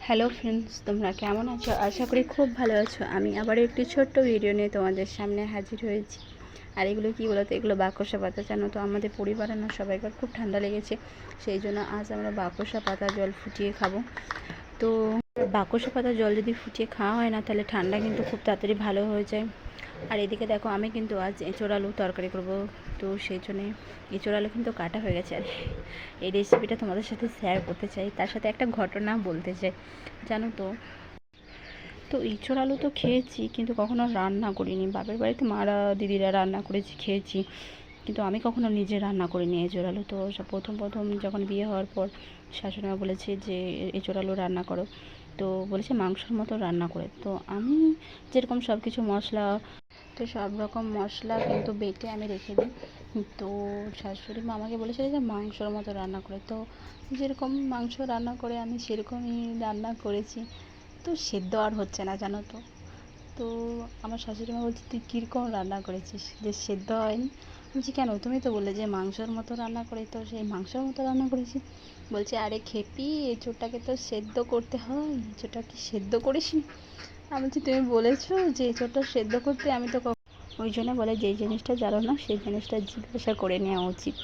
Hello friends, তোমরা কেমন আছো? আশা করি খুব ভালো আছো। আমি আবার একটি ছোট্ট ভিডিও নিয়ে তোমাদের সামনে হাজির হয়েছি। আর এগুলো কী বলতো, এগুলো বাকসা পাতা। জানো তো, আমাদের পরিবারে না সবাইকার খুব ঠান্ডা লেগেছে, সেই জন্য আজ আমরা বাকসা পাতা জল ফুটিয়ে খাবো। তো বাকসা পাতা জল যদি ফুটিয়ে খাওয়া হয় না, তাহলে ঠান্ডা কিন্তু খুব তাড়াতাড়ি ভালো হয়ে যায়। আর এদিকে দেখো, আমি কিন্তু আজ এঁচোড় আলু তরকারি করব। তো সেই জন্যে এঁচোড় আলু কিন্তু কাটা হয়ে গেছে। আর এই রেসিপিটা তোমাদের সাথে শেয়ার করতে চাই, তার সাথে একটা ঘটনা বলতে চাই। জানো তো, এঁচোড় আলু তো খেয়েছি, কিন্তু কখনো রান্না করিনি। বাপের বাড়িতে মারা দিদিরা রান্না করেছি, খেয়েছি, কিন্তু আমি কখনো নিজে রান্না করিনি এঁচোড় আলু। তো প্রথম যখন বিয়ে হওয়ার পর শাশুড়িমা বলেছে যে এঁচোড় আলু রান্না করো, তো বলেছে মাংসর মতো রান্না করে। তো আমি যেরকম সব কিছু মশলা, তো সব রকম মশলা কিন্তু বেটে আমি রেখে দিই। তো শাশুড়ি মা আমাকে বলেছিল যে মাংসর মতো রান্না করে। তো যেরকম মাংস রান্না করে আমি সেরকমই রান্না করেছি। তো সেদ্ধ আর হচ্ছে না, জানো তো। তো আমার শাশুড়ি মা বলছে, তুই কীরকম রান্না করেছিস যে সেদ্ধ হয়নি? বলছি, কেন? তুমি তো বললে যে মাংসর মতো রান্না করে, তো সেই মাংসর মতো রান্না করেছি। বলছে, আরে খেপি, এঁচোড়টাকে তো সেদ্ধ করতে হয়, এঁচোড়টা কি সেদ্ধ করিসনি? আমি বলছি, তুমি বলেছো যে এঁচোড়টা সেদ্ধ করতে, আমি তো ওই জন্য বলে, যেই জিনিসটা জানো না সেই জিনিসটা জিজ্ঞাসা করে নেওয়া উচিত।